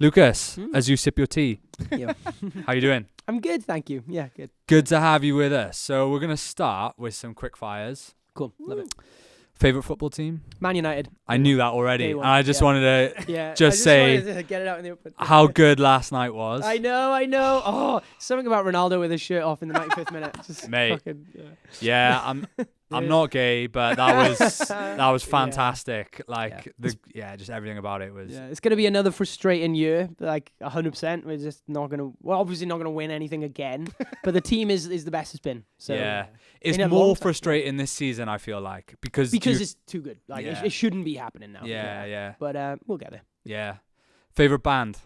Lucas, as you sip your tea, Yeah. how you doing? I'm good, thank you. Yeah, good. Good to have you with us. So we're going to start with some quick fires. Cool. Love it. Favorite football team? Man United. I knew that already. Day And one, I just yeah. wanted to Yeah. Just say wanted to get it out in the open. how good last night was. I know. Oh, something about Ronaldo with his shirt off in the 95th minute. Just Mate. fucking, Yeah, I'm not gay, but that was fantastic. Like just everything about it was. Yeah, it's gonna be another frustrating year. Like 100%. We're just not gonna. Well, obviously not gonna win anything again. But the team is the best it's been. So Yeah. It's in a more long time. frustrating this season, I feel like, because it's too good. Like Yeah. it shouldn't be happening now. Yeah. But we'll get there. Yeah. Favorite band?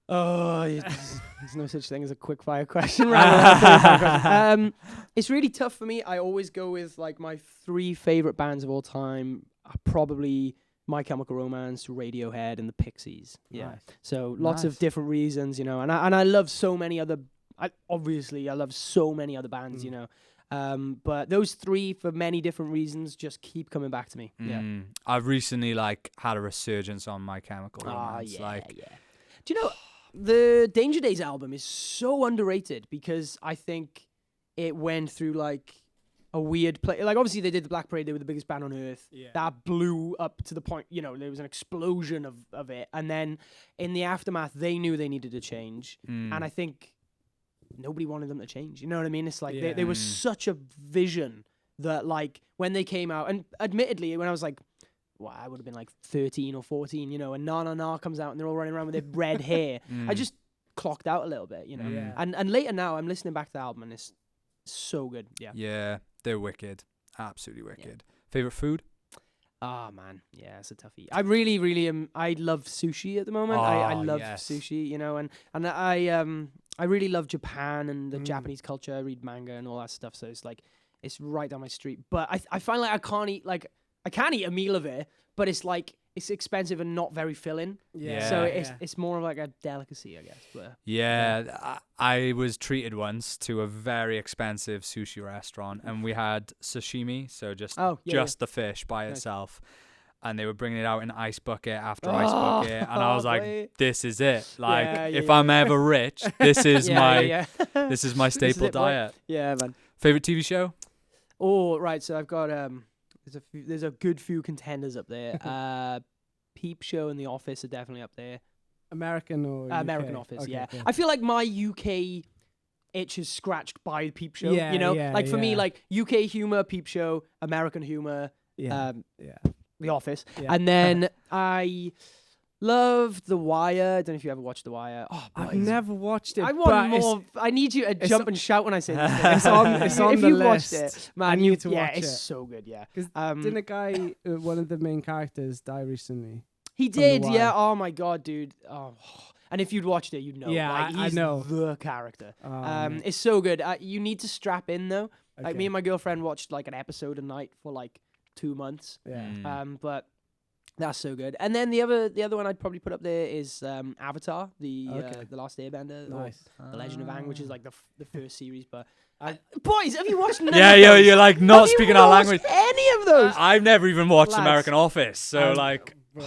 Oh, there's no such thing as a quick fire question. Right? It's really tough for me. I always go with like my 3 favorite bands of all time are probably My Chemical Romance, Radiohead, and the Pixies. Yeah. Nice. So lots of different reasons, you know. And I love so many other. I love so many other bands, you know. But those 3, for many different reasons, just keep coming back to me. Yeah. I've recently had a resurgence on My Chemical Romance. Yeah. Do you know the Danger Days album is so underrated because I think it went through like a weird play. Like obviously they did the Black Parade, they were the biggest band on earth. Yeah. That blew up to the point, you know, there was an explosion of it. And then in the aftermath, they knew they needed to change. And I think nobody wanted them to change. You know what I mean? It's like they were such a vision that like when they came out, and admittedly when I was like, well, I would have been like 13 or 14, you know, and Na Na Na comes out and they're all running around with their red hair. I just clocked out a little bit, you know. Yeah. And later now I'm listening back to the album and it's so good. Yeah. Yeah, they're wicked. Absolutely wicked. Favorite food? Oh man, yeah, it's a toughie. I really, really am. I love sushi at the moment. I love sushi, you know, and I really love Japan and the Japanese culture. I read manga and all that stuff, so it's like it's right down my street. But I find like I can eat a meal of it, but it's like it's expensive and not very filling. Yeah. So it's more of like a delicacy, I guess. But Yeah, I was treated once to a very expensive sushi restaurant, and we had sashimi, so just the fish by itself, and they were bringing it out in ice bucket after ice bucket, and I was like, "This is it! Like, if I'm ever rich, this is this is my staple diet." Yeah, man. Favorite TV show? Oh, right. So I've got there's a good few contenders up there. Peep Show and The Office are definitely up there. American or American UK? Office, Okay, yeah. cool. I feel like my UK itch is scratched by Peep Show. Yeah, you know, yeah, like for me, yeah. like UK humor, Peep Show, American humor, Yeah. The Office, Yeah. and then I loved The Wire. I don't know if you ever watched The Wire. Oh, I've boys. never watched it. I but want more. I need you to jump and shout when I say this. It's on if the you list. watched it, man, I need to watch it's it. so good. Yeah, Because Um, didn't a guy, one of the main characters, die recently? he The did. Wire. Yeah. Oh my god, dude. Oh. And if you'd watched it, you'd know. Yeah, like, I he's know. the character. Man. It's so good. You need to strap in though. Like Okay. me and my girlfriend watched like an episode a night for like 2 months. Yeah. But that's so good. And then the other one I'd probably put up there is Avatar, the Last Airbender, Nice. or The Legend of Aang, which is like the first series. But boys, have you watched? None Yeah, of those? you're like not Have you speaking our watched language. Any of those? I've never even watched Lads. American Office, so Bro,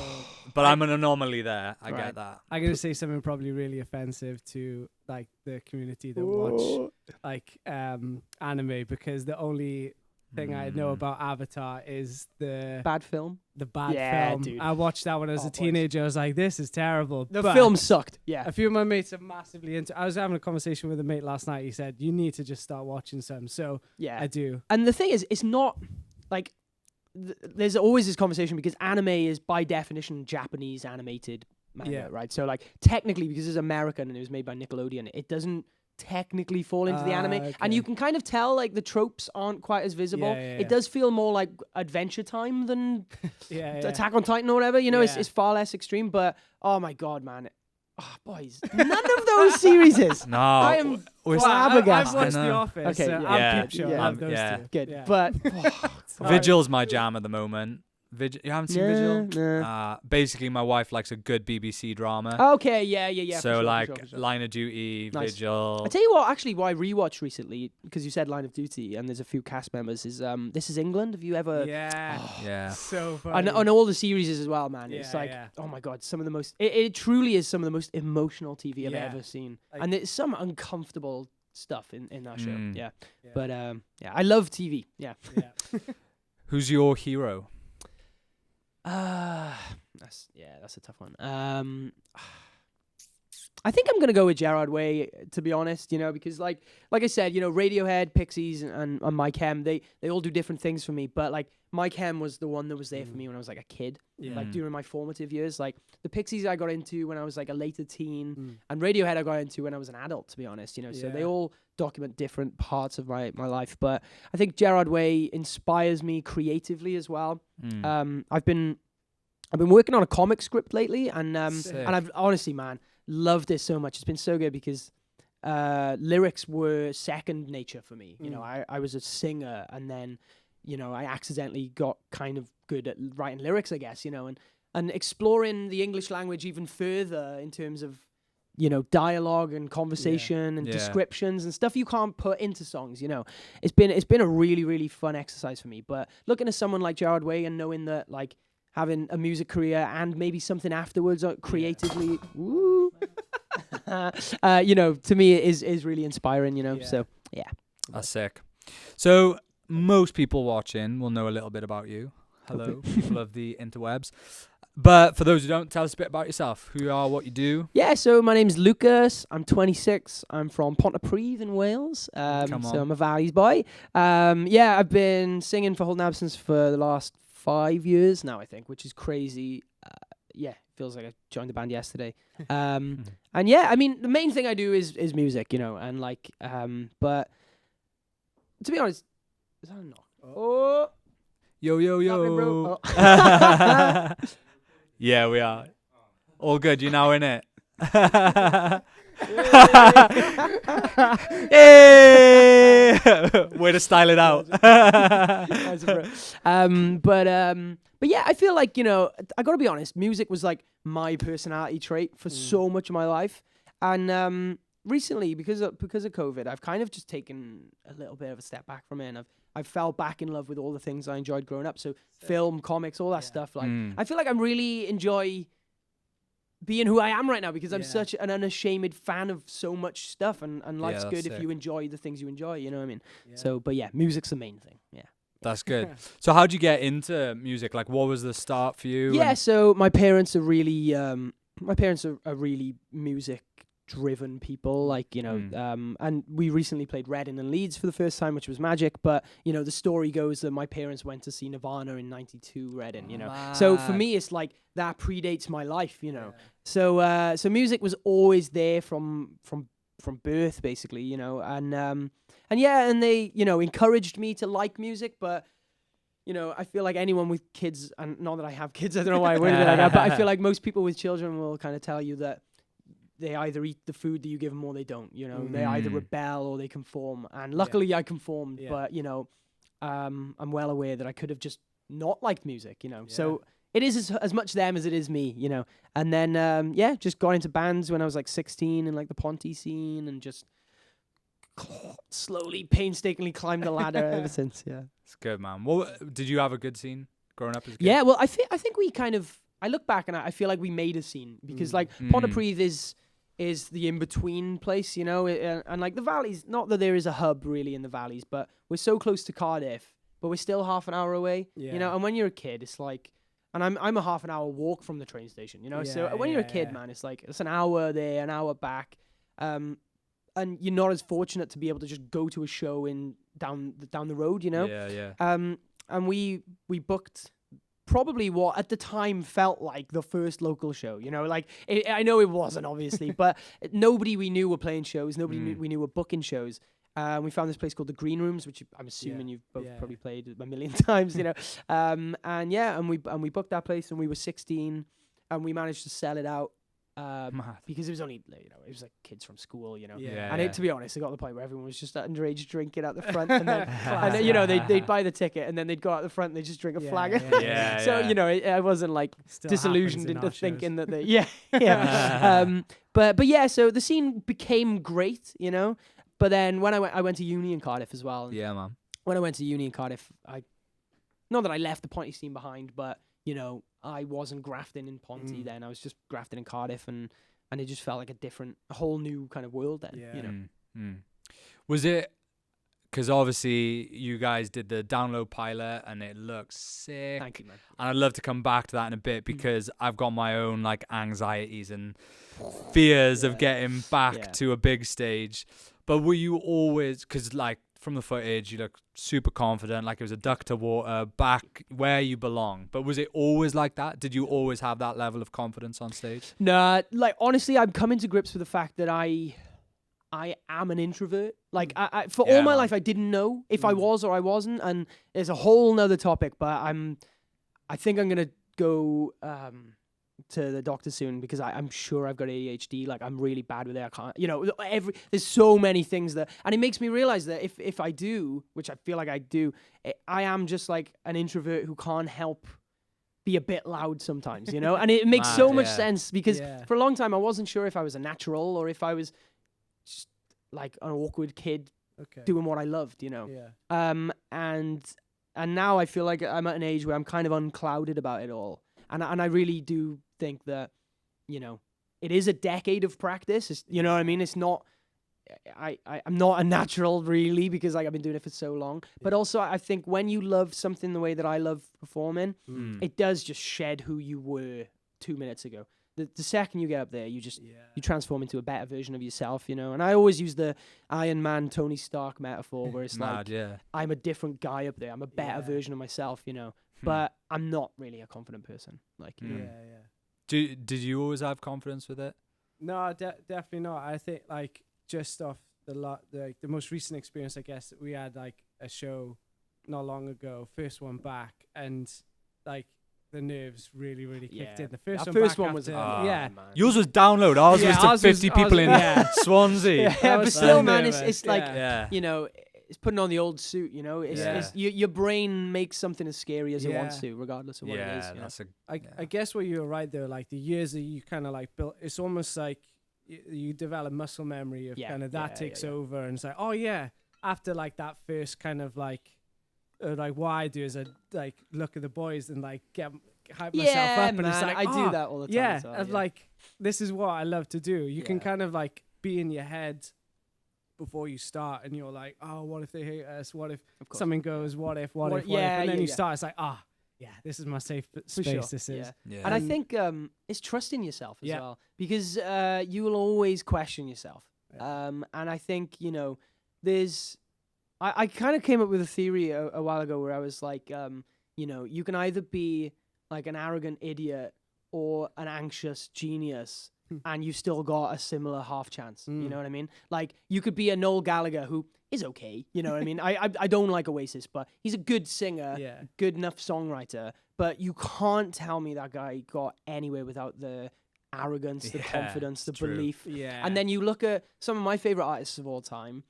but I'm an anomaly there. I Right. get that. I'm gonna say something probably really offensive to like the community that watch like anime, because the only thing I know about Avatar is the Bad film. bad Yeah, film. dude. I watched that when I was a boys. teenager. I was like, this is terrible. The But film sucked. Yeah. a few of my mates are massively into. I was having a conversation with a mate last night. He said, you need to just start watching some. So Yeah. I do. And the thing is, it's not like there's always this conversation because anime is by definition Japanese animated manga, Yeah. right? So like technically, because it's American and it was made by Nickelodeon, it doesn't technically fall into the anime, and okay. you can kind of tell like the tropes aren't quite as visible. Yeah, yeah. It does feel more like Adventure Time than Yeah. Attack on Titan or whatever. You know, Yeah. it's far less extreme. But oh my god, man. Oh, boys, none of those series is. No, I am we're flabbergasted. I've watched I The know. Office. Okay, and yeah. Peep Show. Yeah. I love those Yeah. two. Good, Yeah. but Vigil's my jam at the moment. Vigil. You haven't seen Vigil? Nah. Basically, my wife likes a good BBC drama. Okay, yeah. So for sure. Line of Duty, Nice. Vigil. I tell you what, actually, what I rewatched recently, because you said Line of Duty, and there's a few cast members, is This Is England. Have you ever? Yeah. So funny. And all the series as well, man. It's Yeah, like, yeah. oh my god, some of the most. It truly is some of the most emotional TV I've Yeah. ever seen, Like- and there's some uncomfortable stuff in that show. Mm. Yeah, Yeah. but yeah, I love TV. Yeah. Yeah. Who's your hero? That's a tough one. I think I'm gonna go with Gerard Way, to be honest. Because like I said, Radiohead, Pixies, and Mike Hem, they all do different things for me. But like Mike Hem was the one that was there for me when I was like a kid, Yeah. like during my formative years. Like the Pixies I got into when I was like a later teen, and Radiohead I got into when I was an adult, to be honest. So they Yeah. all document different parts of my life. But I think Gerard Way inspires me creatively as well. I've been working on a comic script lately, and I've honestly, man, loved it so much. It's been so good because lyrics were second nature for me. I was a singer, and then I accidentally got kind of good at writing lyrics, I guess. And exploring the English language even further in terms of dialogue and conversation and descriptions and stuff you can't put into songs. It's been a really, really fun exercise for me. But looking at someone like Gerard Way and knowing that like having a music career and maybe something afterwards creatively, woo, to me it is really inspiring. So yeah, That's sick. So most people watching will know a little bit about you. Hello, people of the interwebs. But for those who don't, tell us a bit about yourself. Who you are, what you do. Yeah, so my name's Lucas. I'm 26. I'm from Pontypridd in Wales. So I'm a Valleys boy. I've been singing for Holden Absence for the last 5 years now, I think, which is crazy. Feels like I joined the band yesterday. And yeah, I mean, the main thing I do is music, and like, but to be honest, is that a knock? Oh, Yo, yo, yo. nothing, bro. Oh. Yeah, we are. All good. You're now in it. Hey! Way to style it out. But yeah, I feel like, I gotta be honest, music was like my personality trait for so much of my life. And recently, because of COVID, I've kind of just taken a little bit of a step back from it, and I've fell back in love with all the things I enjoyed growing up. So film, comics, all that stuff. Like I feel like I'm really enjoy being who I am right now because I'm such an unashamed fan of so much stuff, and life's good if you enjoy the things you enjoy, you know what I mean? Yeah. So, but yeah, music's the main thing. Yeah. That's good. So how'd you get into music? Like, what was the start for you? Yeah, so my parents are really really music driven people, like, and we recently played Reading and Leeds for the first time, which was magic. But the story goes that my parents went to see Nirvana in '92 Reading, so for me it's like that predates my life, so music was always there from birth, basically, and they encouraged me to like music. But I feel like anyone with kids, and not that I have kids, I don't know why I worded it like that, but I feel like most people with children will kind of tell you that they either eat the food that you give them or they don't. They either rebel or they conform. And luckily I conformed, but I'm well aware that I could have just not liked music. So it is as much them as it is me. And then just got into bands when I was like 16 in like the Ponty scene, and just slowly, painstakingly climbed the ladder ever since. Yeah, it's good, man. Well, did you have a good scene growing up as a kid? Yeah, well, I think we kind of. I look back and I feel like we made a scene because like Pontypridd is the in-between place, and like the valleys, not that there is a hub really in the valleys, but we're so close to Cardiff, but we're still half an hour away, and when you're a kid, it's like, and I'm a half an hour walk from the train station, so when you're a kid, man, it's like, it's an hour there, an hour back, and you're not as fortunate to be able to just go to a show down the road, and we booked probably what at the time felt like the first local show, I know it wasn't, obviously, but nobody we knew were playing shows, nobody we knew were booking shows. We found this place called the Green Rooms, which I'm assuming you've both probably played a million times, and we booked that place, and we were 16, and we managed to sell it out because it was only, you know, it was like kids from school, you know. Yeah. And to be honest, it got to the point where everyone was just underage drinking out the front, and then and you know they'd buy the ticket, and then they'd go out the front and they'd just drink a flagon. So you know, I wasn't like Still disillusioned into thinking that they but yeah, so the scene became great, you know. But then when I went to uni in Cardiff as well. Yeah, man. When I went to uni in Cardiff, not that I left the Ponty scene behind, but you know, I wasn't grafting in Ponty then. I was just grafting in Cardiff, and it just felt like a whole new kind of world then. You know. Was it? Because obviously you guys did the download pilot and it looks sick. Thank you, man. And I'd love to come back to that in a bit because I've got my own like anxieties and fears of getting back to a big stage. But were you always, because like from the footage, you look super confident, like it was a duck to water, back where you belong. But was it always like that? Did you always have that level of confidence on stage? Nah, like honestly, I'm coming to grips with the fact that I am an introvert. Like I for all my life, I didn't know if I was or I wasn't. And there's a whole nother topic, but I think I'm gonna go to the doctor soon because I'm sure I've got ADHD. Like I'm really bad with it. I can't, you know, there's so many things and it makes me realize that if I do, which I feel like I do, I am just like an introvert who can't help be a bit loud sometimes, you know. And it makes so much sense because for a long time I wasn't sure if I was a natural or if I was just like an awkward kid doing what I loved, you know. And now I feel like I'm at an age where I'm kind of unclouded about it all. And I really do think that, you know, it is a decade of practice. It's, you know what I mean? It's not, I'm not a natural really because like I've been doing it for so long. But also I think when you love something the way that I love performing, it does just shed who you were 2 minutes ago. The second you get up there, you just you transform into a better version of yourself, you know. And I always use the Iron Man, Tony Stark metaphor where it's like, I'm a different guy up there. I'm a better version of myself, you know. But I'm not really a confident person. Like, you know. Did you always have confidence with it? No, definitely not. I think like just off the most recent experience, I guess we had like a show not long ago, first one back, and like the nerves really kicked in. The first one was yours was download. Ours was to 50 people in Swansea. But still, man, it's like you know. It's putting on the old suit, you know. It's your brain makes something as scary as it wants to, regardless of what it is. You know? I guess what you're right though. Like the years that you kind of like built, it's almost like you develop muscle memory of kind of that takes over, and it's like, oh yeah. After like that first kind of like what I do is I like look at the boys and like hype myself up, and it's like I do that all the time. Yeah, like this is what I love to do. You can kind of like be in your head before you start, and you're like, oh, what if they hate us? What if something goes? What if? And then you start. It's like, this is my safe space. Sure. This is. Yeah. And I think it's trusting yourself as well, because you will always question yourself. And I think, you know, there's. I kind of came up with a theory a while ago where I was like, you know, you can either be like an arrogant idiot or an anxious genius. And you've still got a similar half chance. You know what I mean? Like, you could be a Noel Gallagher who is okay. You know what I mean? I don't like Oasis, but he's a good singer, good enough songwriter. But you can't tell me that guy got anywhere without the arrogance, the confidence, the belief. Yeah. And then you look at some of my favorite artists of all time,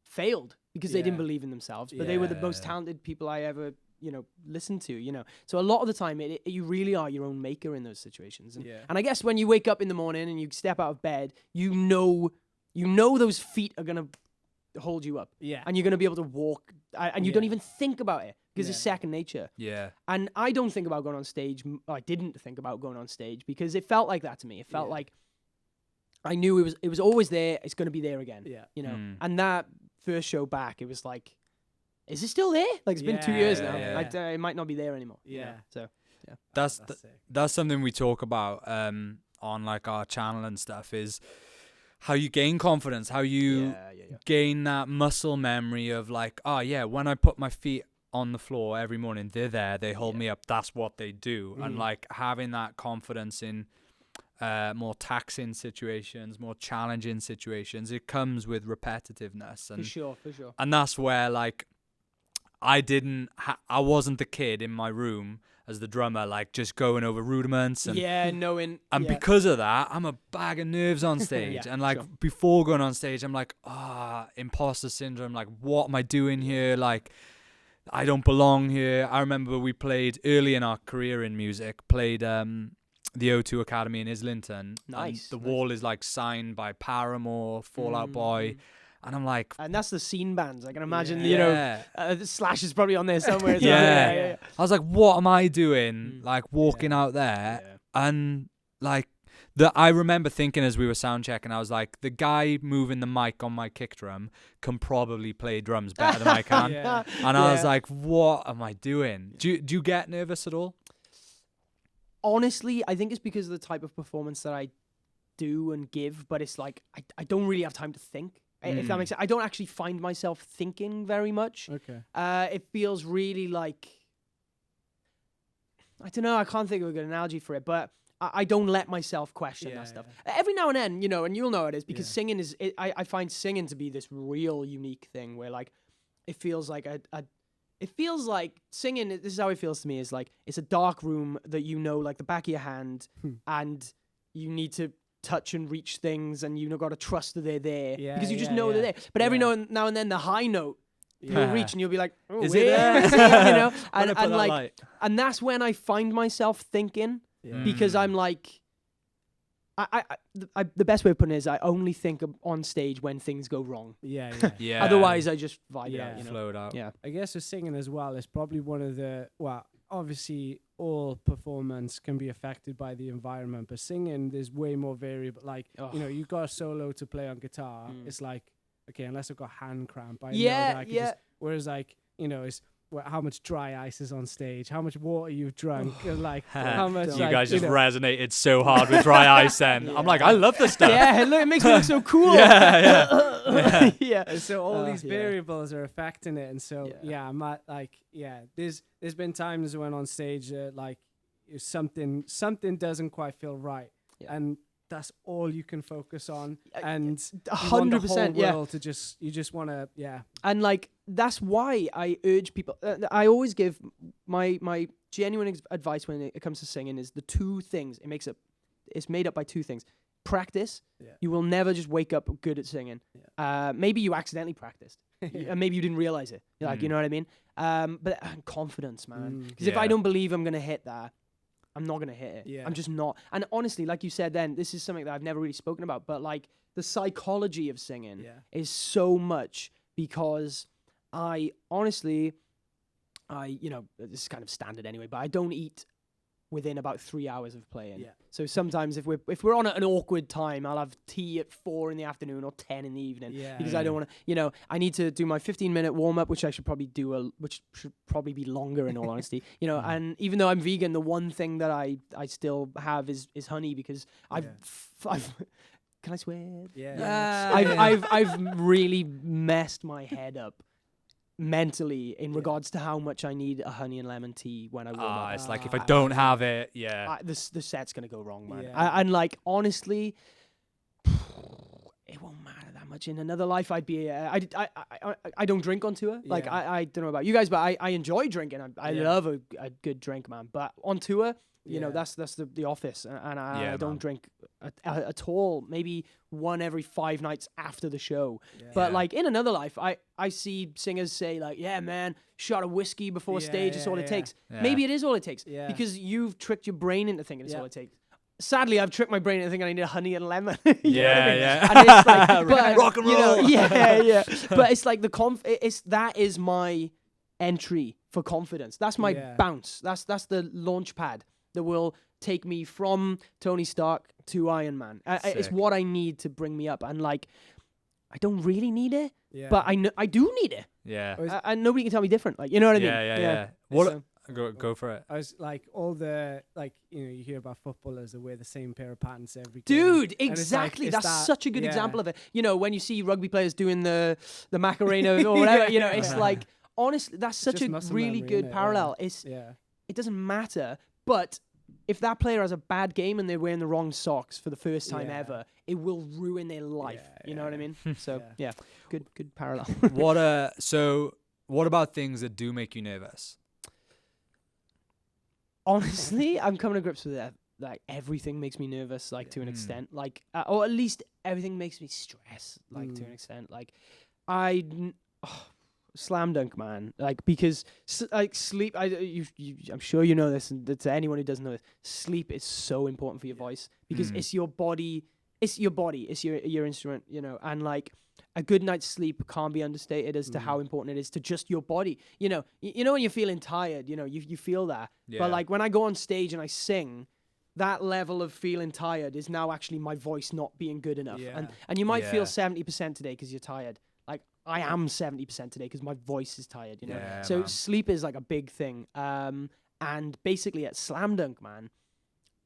failed because they didn't believe in themselves. But they were the most talented people I ever, you know, listen to, you know. So a lot of the time, you really are your own maker in those situations. And I guess when you wake up in the morning and you step out of bed, you know those feet are going to hold you up. Yeah. And you're going to be able to walk, and you don't even think about it because it's second nature. Yeah. And I don't think about going on stage. I didn't think about going on stage because it felt like that to me. It felt like I knew it was always there. It's going to be there again. Yeah. You know, and that first show back, it was like, is it still there? Like, it's been 2 years now. It might not be there anymore. Yeah. You know? So, that's something we talk about on like our channel and stuff, is how you gain confidence, how you gain that muscle memory of like, oh yeah, when I put my feet on the floor every morning, they're there, they hold me up, that's what they do. And like having that confidence in more taxing situations, more challenging situations, it comes with repetitiveness. And, for sure. And that's where like, I wasn't the kid in my room as the drummer, like just going over rudiments and because of that, I'm a bag of nerves on stage. And like before going on stage, I'm like, imposter syndrome. Like, what am I doing here? Like, I don't belong here. I remember we played early in our career in music, played the O2 Academy in Islington. Nice. And the wall is like signed by Paramore, Fall Out Boy. And I'm like... And that's the scene bands. I can imagine, you know, Slash is probably on there somewhere. I was like, what am I doing? Like, walking out there. Yeah. And, like, I remember thinking as we were sound checking, I was like, the guy moving the mic on my kick drum can probably play drums better than I can. And I was like, what am I doing? Do you get nervous at all? Honestly, I think it's because of the type of performance that I do and give. But it's like, I don't really have time to think. If that makes sense. I don't actually find myself thinking very much. Okay. It feels really like... I don't know. I can't think of a good analogy for it, but I don't let myself question that stuff. Every now and then, you know, and you'll know it is, because singing is... I find singing to be this real unique thing where, like, it feels like it feels like singing... This is how it feels to me, is like, it's a dark room that you know, like, the back of your hand, and you need to touch and reach things, and you've got to trust that they're there because you just know they're there. But every now and then, the high note you'll reach, and you'll be like, "Oh, is it there?" You know, and like, and that's when I find myself thinking because I'm like, the best way of putting it is I only think on stage when things go wrong. Otherwise, I just vibe it out, you know? Float out. Yeah. I guess with singing as well, it's probably one of the obviously all performance can be affected by the environment, but singing there's way more variable. Like you know, you got a solo to play on guitar. It's like, okay, unless I've got hand cramp, I know that I can just, whereas like, you know, it's how much dry ice is on stage, how much water you've drunk, and like how much you guys just resonated so hard with dry ice then. I'm like, I love this stuff. Look, it makes me look so cool. And so all these variables are affecting it, and so I'm not like there's been times when on stage like if something doesn't quite feel right, and that's all you can focus on, and 100%. To you just want to and like that's why I urge people. I always give my genuine advice when it comes to singing is the two things. It's made up by two things. Practice. You will never just wake up good at singing. Maybe you accidentally practiced, and maybe you didn't realize it. Like you know what I mean. But confidence, man. Because if I don't believe I'm gonna hit that, I'm not gonna hit it. I'm just not. And honestly, like you said, then this is something that I've never really spoken about. But like the psychology of singing is so much, because I honestly, you know, this is kind of standard anyway, but I don't eat within about 3 hours of playing. So sometimes if we're on an awkward time, I'll have tea at 4 in the afternoon or 10 in the evening because I don't want to, you know, I need to do my 15-minute warm-up, which I should probably do, which should probably be longer in all honesty, you know, and even though I'm vegan, the one thing that I still have is honey, because I've can I swear? I've really messed my head up mentally in regards to how much I need a honey and lemon tea when I warm up. It's like if I don't have it, the set's gonna go wrong, man. And like honestly, it won't matter that much. In another life, I'd be. I don't drink on tour. Like I don't know about you guys, but I enjoy drinking. I love a good drink, man. But on tour, you know, that's the office, and I don't drink at all. Maybe one every 5 nights after the show. But like in another life, I see singers say like, yeah, man, shot of whiskey before stage is all it takes. Maybe it is all it takes because you've tricked your brain into thinking it's all it takes. Sadly, I've tricked my brain into thinking I need a honey and lemon. And it's like, but, rock and roll. You know, But it's like that is my entry for confidence. That's my bounce. That's the launch pad that will take me from Tony Stark to Iron Man. It's what I need to bring me up. And like, I don't really need it, but I do need it. And nobody can tell me different. Like, you know what I mean? What? Go for it. I was like, all the, like, you know, you hear about footballers that wear the same pair of pants every Dude, exactly. Like, that's such a good example of it. You know, when you see rugby players doing the Macarena or whatever, you know, it's like, honestly, that's such a really good parallel. It doesn't matter, but if that player has a bad game and they're wearing the wrong socks for the first time ever, it will ruin their life. You know what I mean? So good parallel. So What about things that do make you nervous? Honestly, I'm coming to grips with that. Like everything makes me nervous, like to an extent, like or at least everything makes me stress, like to an extent. Like slam dunk, man. Like because like sleep. I'm sure you know this, and to anyone who doesn't know this, sleep is so important for your voice because it's your body. It's your body. It's your instrument. You know, and like a good night's sleep can't be understated as to how important it is to just your body. You know, you know when you're feeling tired. You know, you feel that. Yeah. But like when I go on stage and I sing, that level of feeling tired is now actually my voice not being good enough. Yeah. And you might feel 70% today because you're tired. Like I am 70% today because my voice is tired, you know? Yeah, so sleep is like a big thing. And basically at Slam Dunk, man,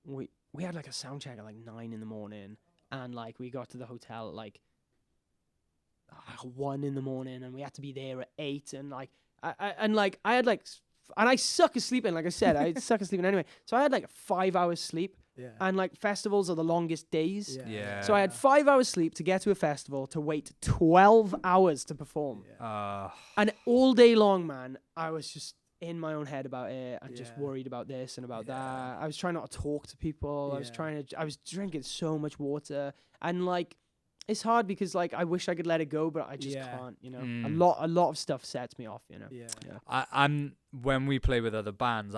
we had like a sound check at like 9 a.m. and like we got to the hotel at like 1 a.m. and we had to be there at 8 and like, and I suck at sleeping, like I said. I suck at sleeping anyway. So I had like 5 hours sleep. Yeah. And like festivals are the longest days. Yeah. So I had 5 hours sleep to get to a festival to wait 12 hours to perform. Yeah. And all day long, man, I was just in my own head about it and just worried about this and about that. I was trying not to talk to people. I was drinking so much water. And like, it's hard because like I wish I could let it go, but I just can't. You know, a lot of stuff sets me off. You know. Yeah. I'm when we play with other bands.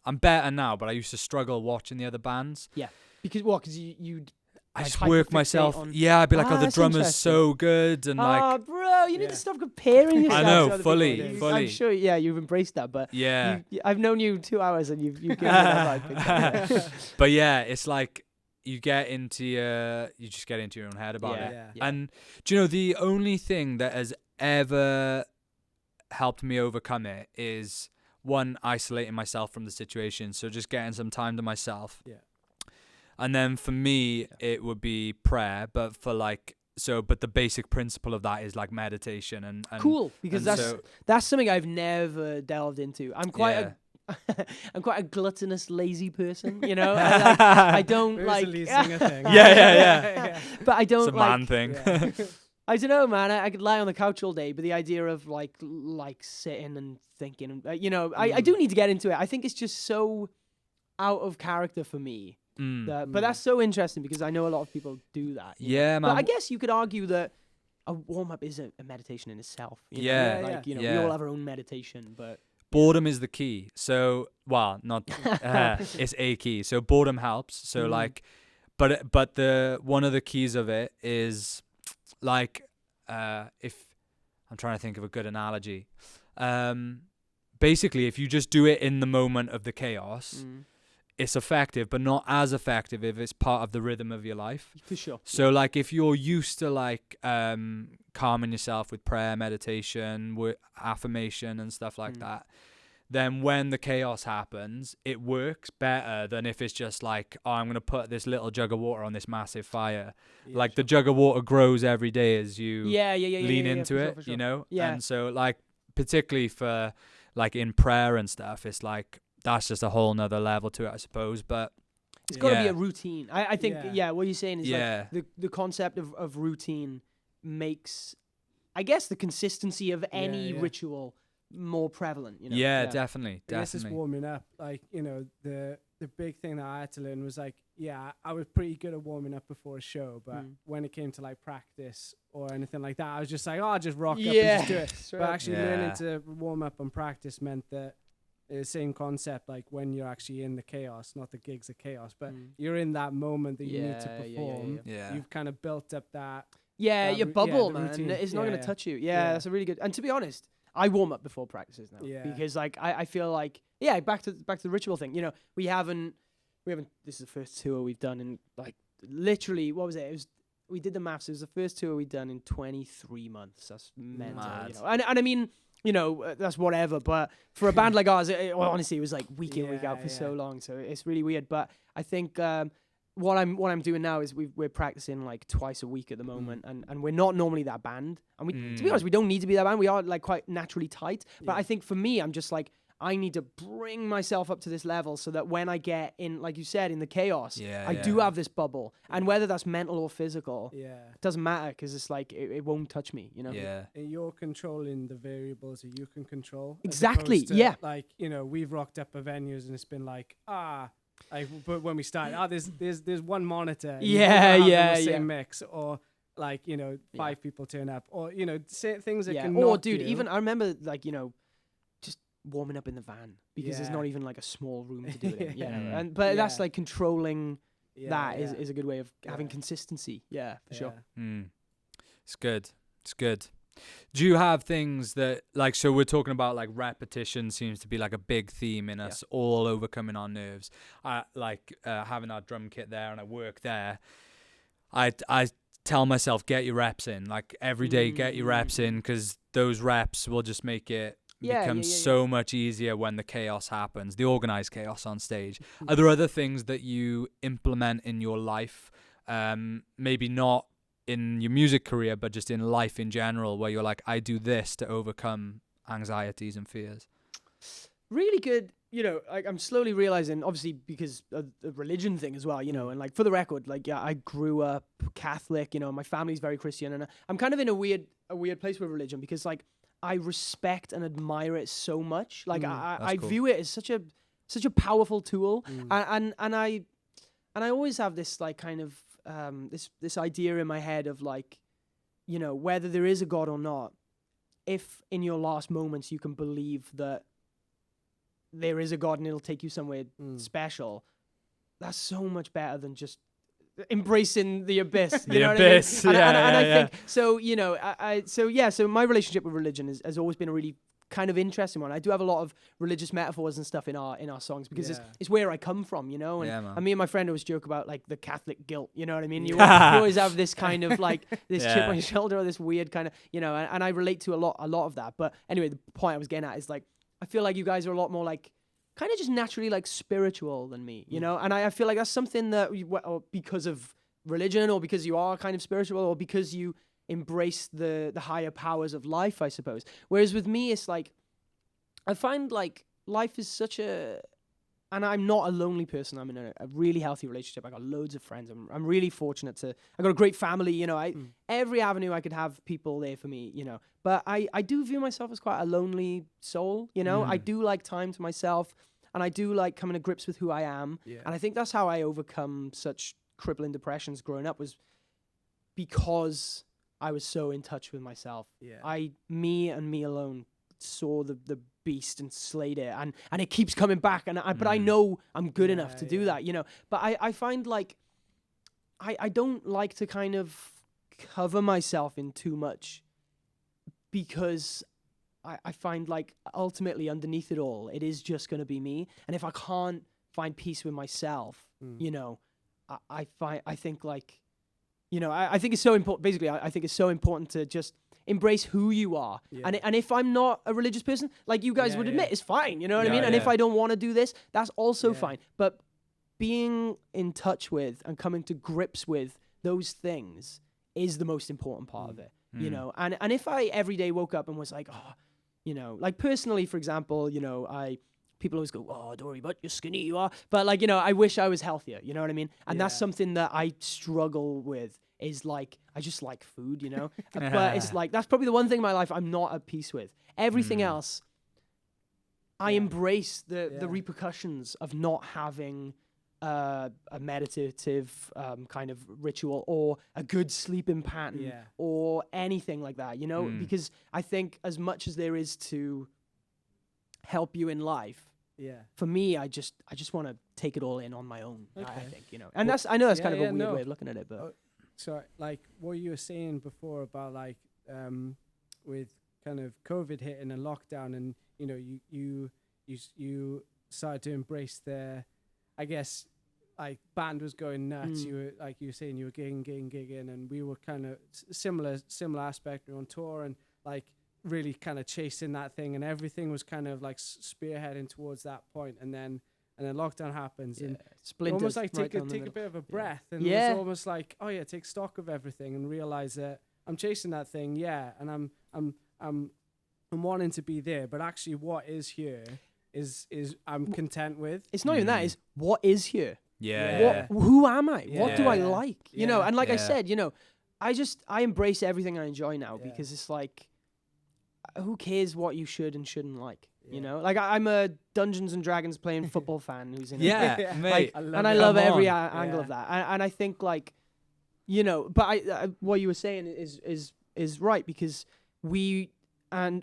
I'm better now, but I used to struggle watching the other bands. Yeah, because what? Because you. I just work myself. I'd be like, oh, the drummer's so good, and like, bro, you need to stop comparing yourself. I know, to other fully. People. I'm sure, you've embraced that, but I've known you 2 hours, and you've given me that vibe. But yeah, it's like. You just get into your own head about it. Yeah. And do you know, the only thing that has ever helped me overcome it is one, isolating myself from the situation. So just getting some time to myself. Yeah. And then for me, it would be prayer, but but the basic principle of that is like meditation and cool, because that's something I've never delved into. I'm quite I'm quite a gluttonous, lazy person, you know. I don't like. Thing. Yeah. But I don't it's a man thing. Yeah. I don't know, man. I could lie on the couch all day, but the idea of like sitting and thinking, you know, I do need to get into it. I think it's just so out of character for me. But that's so interesting because I know a lot of people do that. Yeah, man. But I guess you could argue that a warm up is a meditation in itself. You know? Like you know, we all have our own meditation, but. Boredom is the key. So, not it's a key. So boredom helps. So like, but one of the keys of it is like, if I'm trying to think of a good analogy, basically if you just do it in the moment of the chaos, it's effective, but not as effective if it's part of the rhythm of your life. For sure. So like if you're used to like calming yourself with prayer, meditation, affirmation and stuff like that, then when the chaos happens, it works better than if it's just like, oh, I'm going to put this little jug of water on this massive fire. Yeah, like the jug of water grows every day as you lean into it, you know? Yeah. And so like, particularly for like in prayer and stuff, it's like, that's just a whole nother level to it, I suppose. But it's got to be a routine. I think, what you're saying is like the concept of routine makes, I guess, the consistency of any ritual more prevalent. You know? Yeah, definitely. I guess it's warming up. Like, you know, the big thing that I had to learn was like, I was pretty good at warming up before a show, but when it came to like practice or anything like that, I was just like, I'll just rock up and just do it. But actually learning to warm up and practice meant that the same concept, like when you're actually in the chaos, not the gigs of chaos, but you're in that moment that you need to perform. You've kind of built up that. Yeah, your bubble, man. Routine. It's not going to touch you. Yeah, that's a really good. And to be honest, I warm up before practices now because like I feel like back to the ritual thing. You know, we haven't. This is the first tour we've done in like literally what was it? We did the maths. It was the first tour we've done in 23 months. That's mental. You know? And I mean. You know, that's whatever. But for a band like ours, honestly, it was like week in, week out for so long. So it's really weird. But I think what I'm doing now is we're practicing like twice a week at the moment, and we're not normally that band. And we, to be honest, we don't need to be that band. We are like quite naturally tight. But I think for me, I'm just like I need to bring myself up to this level so that when I get in, like you said, in the chaos, I do have this bubble. And whether that's mental or physical, it doesn't matter, because it's like it won't touch me, you know? Yeah. You're controlling the variables that you can control. Exactly, to, like, you know, we've rocked up at venues and it's been like, but when we started, there's one monitor. Same mix, or like, you know, 5 people turn up, or, you know, things that can. Or dude, even I remember, like, you know, just warming up in the van because there's not even like a small room to do it in. But that's like controlling. Is a good way of having consistency. Yeah, for sure. It's good. It's good. Do you have things that, like, so we're talking about like repetition seems to be like a big theme in us, all overcoming our nerves. Like having our drum kit there and I work there. I tell myself, get your reps in, like every day, get your reps in, because those reps will just make it become so much easier when the chaos happens, the organized chaos on stage. Are there other things that you implement in your life, maybe not in your music career, but just in life in general, where you're like, I do this to overcome anxieties and fears? Really good. You know, like, I'm slowly realizing, obviously because of the religion thing as well, you know, and like, for the record, like, I grew up Catholic, you know, my family's very Christian, and I'm kind of in a weird place with religion, because like, I respect and admire it so much. Like, I cool. view it as such a powerful tool. And I always have this like kind of, this idea in my head of like, you know, whether there is a God or not, if in your last moments you can believe that there is a God and it'll take you somewhere special, that's so much better than just embracing the abyss. You know abyss. What I mean? And I think, so, you know, so my relationship with religion has always been a really kind of interesting one. I do have a lot of religious metaphors and stuff in our songs, because it's where I come from, you know. And me and my friend always joke about like the Catholic guilt, you know what I mean? You always have this kind of like this chip on your shoulder, or this weird kind of, you know, and I relate to a lot of that. But anyway, the point I was getting at is like, I feel like you guys are a lot more like kind of just naturally like spiritual than me, you know? And I feel like that's something that or because of religion, or because you are kind of spiritual, or because you embrace the higher powers of life, I suppose. Whereas with me, it's like, I find like life is such a, and I'm not a lonely person. I'm in a really healthy relationship. I got loads of friends. I'm really fortunate I got a great family, you know. Every avenue I could have people there for me, you know. But I do view myself as quite a lonely soul, you know. I do like time to myself, and I do like coming to grips with who I am. And I think that's how I overcome such crippling depressions growing up, was because I was so in touch with myself. Me and me alone saw the beast and slayed it, and it keeps coming back, and but I know I'm good enough to do that, you know. But I find like I don't like to kind of cover myself in too much, because I find like ultimately underneath it all, it is just going to be me. And if I can't find peace with myself, you know, I think like, you know, I think it's so important. Basically, I think it's so important to just embrace who you are. And if I'm not a religious person, like you guys would admit, it's fine. You know what I mean? And if I don't want to do this, that's also fine. But being in touch with and coming to grips with those things is the most important part of it. You know, and if I every day woke up and was like, oh, you know, like personally, for example, you know, people always go, oh, don't worry about you're skinny, you are. But like, you know, I wish I was healthier, you know what I mean? And that's something that I struggle with, is like, I just like food, you know? But it's like, that's probably the one thing in my life I'm not at peace with. Everything else, I embrace the repercussions of not having a meditative kind of ritual, or a good sleeping pattern, or anything like that, you know? Because I think as much as there is to help you in life, for me, I just want to take it all in on my own. I think, you know, and I know that's kind of a weird way of looking at it, but so like what you were saying before about like with kind of COVID hitting and lockdown, and you know, you started to embrace I guess like band was going nuts. You were, like you were saying, you were gigging, and we were kind of similar aspect. We were on tour and like really kind of chasing that thing, and everything was kind of like spearheading towards that point, and then lockdown happens, and almost like take a bit of a breath, and it was almost like, oh yeah, take stock of everything and realize that I'm chasing that thing, and I'm wanting to be there, but actually what is here is I'm content with. It's not even that. It's what is here. Yeah. Who am I? Yeah. What do I like? You know, and like I Yeah. said, you know, I embrace everything I enjoy now because it's like, who cares what you should and shouldn't like? You know, like I'm a Dungeons and Dragons playing football fan who's in Yeah, mate. I love every angle of that. And I think like, you know, but I what you were saying is right, because we and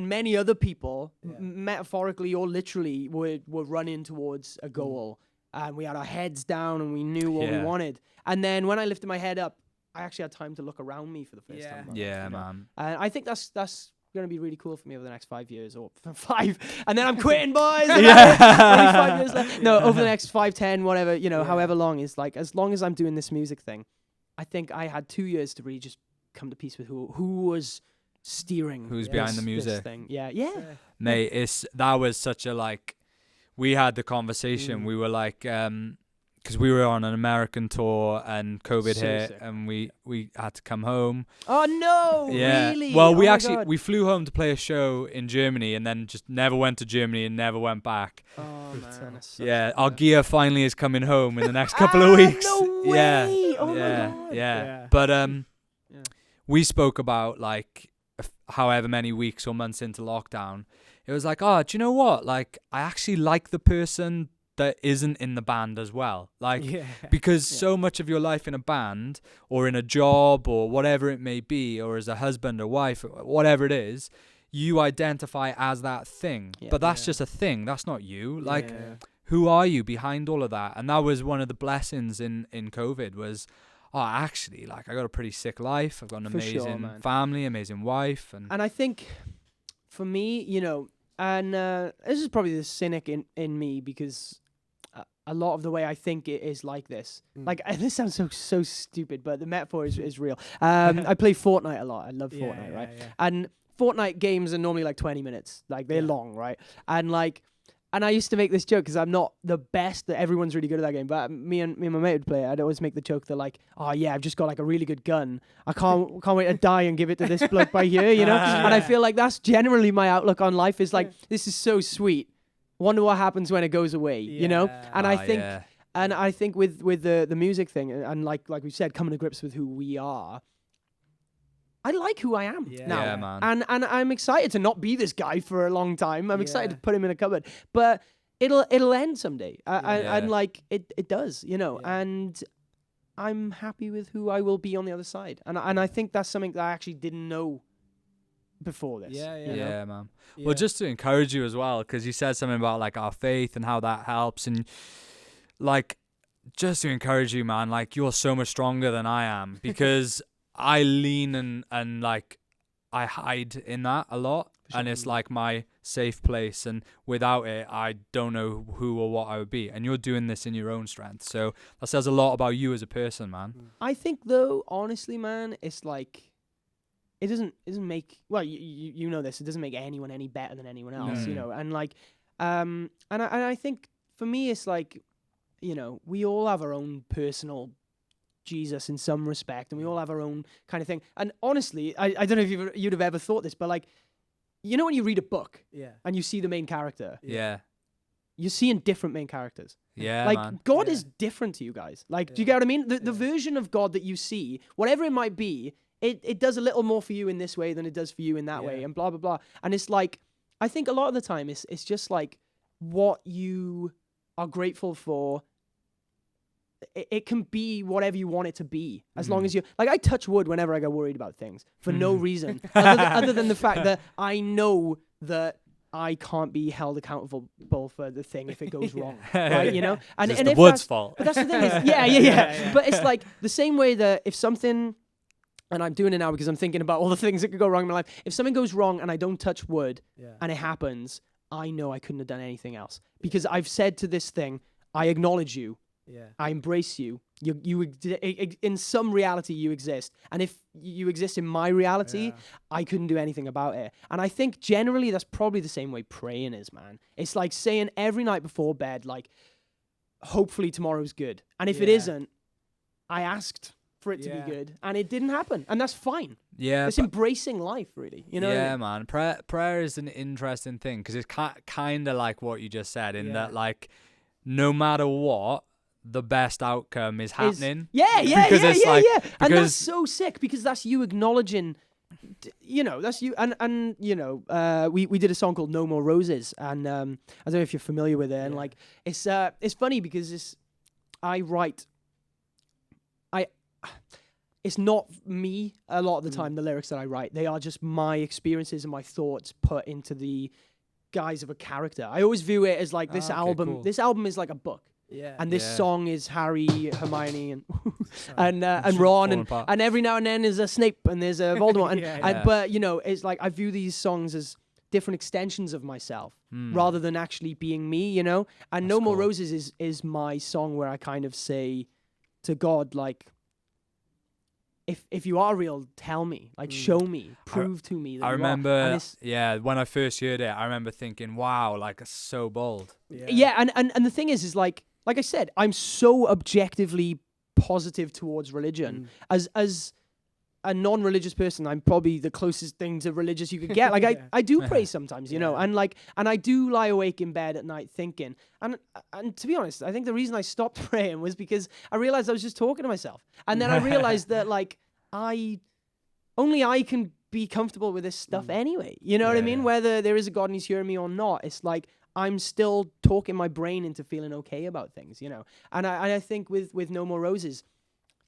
many other people, metaphorically or literally, were running towards a goal. And we had our heads down and we knew what we wanted. And then when I lifted my head up, I actually had time to look around me for the first time. Yeah, man. And I think that's going to be really cool for me over the next 5 years, or 5. And then I'm quitting, boys. Only 5 years left. No, over the next 5, 10, whatever, you know, however long is like, as long as I'm doing this music thing, I think I had 2 years to really just come to peace with who was steering. Who's behind the music. This thing. Yeah. Mate, that was such a like, we had the conversation. We were like, because we were on an American tour and COVID hit, and we had to come home. Oh no! Yeah. Really? Well, we flew home to play a show in Germany, and then just never went to Germany and never went back. Oh man. Yeah, our gear finally is coming home in the next couple of weeks. No way! Yeah. Oh my god! Yeah. But we spoke about like however many weeks or months into lockdown. It was like, oh, do you know what? Like, I actually like the person that isn't in the band as well. Like, because so much of your life in a band or in a job or whatever it may be, or as a husband or wife, or whatever it is, you identify as that thing. But that's just a thing. That's not you. Like, who are you behind all of that? And that was one of the blessings in COVID was, oh, actually, like, I got a pretty sick life. I've got an amazing family, amazing wife. And I think for me, you know, and this is probably the cynic in me, because a lot of the way I think it is like this. Like, this sounds so stupid, but the metaphor is real. I play Fortnite a lot. I love Fortnite, right? Yeah. And Fortnite games are normally like 20 minutes. Like, they're long, right? And like, and I used to make this joke, because I'm not the best, that everyone's really good at that game, but me and my mate would play it. I'd always make the joke that like, oh yeah, I've just got like a really good gun. I can't wait to die and give it to this bloke by here, you know? And I feel like that's generally my outlook on life, is like, this is so sweet. Wonder what happens when it goes away, you know? And I think and I think with the music thing, and like we said, coming to grips with who we are, I like who I am now. Yeah, man. And I'm excited to not be this guy for a long time. I'm excited to put him in a cupboard. But it'll end someday. And like it does, you know. And I'm happy with who I will be on the other side. And I think that's something that I actually didn't know before this. Yeah, man. Well, just to encourage you as well, because you said something about like our faith and how that helps, and like, just to encourage you, man, like, you're so much stronger than I am, because I lean and like, I hide in that a lot, and it's like my safe place, and without it, I don't know who or what I would be. And you're doing this in your own strength, so that says a lot about you as a person, man. I think, though, honestly, man, it's like, it doesn't make, well, you know this, it doesn't make anyone any better than anyone else, you know, and like, and I think for me, it's like, you know, we all have our own personal Jesus in some respect, and we all have our own kind of thing. And honestly, I don't know if you'd have ever thought this, but like, you know, when you read a book and you see the main character, you're seeing different main characters. Yeah, like, man. God is different to you guys. Like, do you get what I mean? The version of God that you see, whatever it might be, it does a little more for you in this way than it does for you in that way, and blah, blah, blah. And it's like, I think a lot of the time it's just like what you are grateful for. It can be whatever you want it to be, as long as you, like, I touch wood whenever I get worried about things for no reason, other than the fact that I know that I can't be held accountable for the thing if it goes wrong, right? You know, and it's the wood's fault. But that's the thing is, yeah. But it's like the same way that if something, and I'm doing it now because I'm thinking about all the things that could go wrong in my life. If something goes wrong and I don't touch wood and it happens, I know I couldn't have done anything else, because I've said to this thing, I acknowledge you. I embrace you. You in some reality you exist, and if you exist in my reality, I couldn't do anything about it. And I think generally that's probably the same way praying is, man. It's like saying every night before bed, like, hopefully tomorrow's good, and if it isn't, I asked for it to be good, and it didn't happen, and that's fine. Yeah, it's embracing life, really. You know. Yeah, man. Prayer is an interesting thing because it's kind of like what you just said in that, like, no matter what, the best outcome is happening. And that's so sick because that's you acknowledging. You know, that's you, and you know, we did a song called "No More Roses," and I don't know if you're familiar with it. And like, it's funny because it's not me a lot of the time. The lyrics that I write, they are just my experiences and my thoughts put into the guise of a character. I always view it as like this album. Cool. This album is like a book. Yeah. And this song is Harry, Hermione, and Ron, and every now and then there's a Snape and there's a Voldemort. But you know, it's like I view these songs as different extensions of myself rather than actually being me. You know, and No More Roses is my song where I kind of say to God, like, if you are real, tell me, like, show me, prove to me that I remember, when I first heard it, I remember thinking, wow, like, it's so bold. And the thing is like I said, I'm so objectively positive towards religion. As a non-religious person, I'm probably the closest thing to religious you could get. Like I do pray sometimes, you know, and I do lie awake in bed at night thinking. And to be honest, I think the reason I stopped praying was because I realized I was just talking to myself. And then I realized that like only I can be comfortable with this stuff anyway. You know what I mean? Whether there is a God and he's hearing me or not, it's like I'm still talking my brain into feeling okay about things, you know. And I think with No More Roses,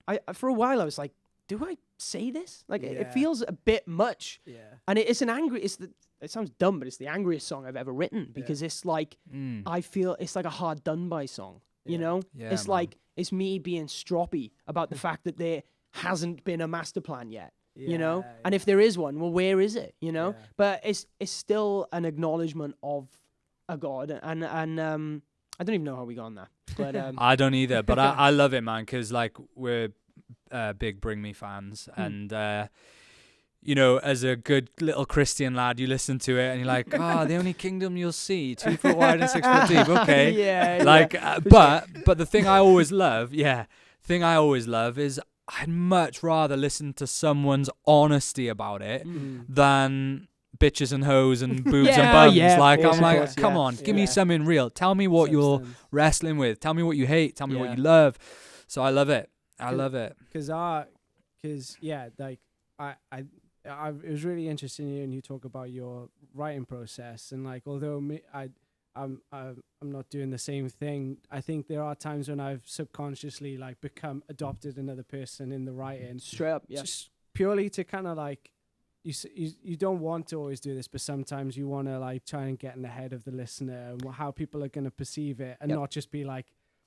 I for a while I was like, do I say this? Like it feels a bit much. Yeah. And it sounds dumb, but it's the angriest song I've ever written because it's like I feel it's like a hard done by song. You know? Yeah, it's like it's me being stroppy about the fact that there hasn't been a master plan yet. You know? And if there is one, well, where is it? You know? But it's still an acknowledgement of a God, and I don't even know how we got on that, but I don't either. But I love it, man, because like we're big Bring Me fans, and you know, as a good little Christian lad, you listen to it and you're like, the only kingdom you'll see, 2 foot wide and 6 foot deep. Okay, but the thing I always love, is I'd much rather listen to someone's honesty about it than bitches and hoes and boobs and bums. I'm like, come on, give me something real. Tell me what you're wrestling with. Tell me what you hate. Tell me what you love. So I love it. I love it. It was really interesting hearing you talk about your writing process, and like, although I'm not doing the same thing, I think there are times when I've subconsciously like adopted another person in the writing. Straight up, just purely to kind of like. You don't want to always do this, but sometimes you want to like try and get in the head of the listener and how people are going to perceive it, and not just be like,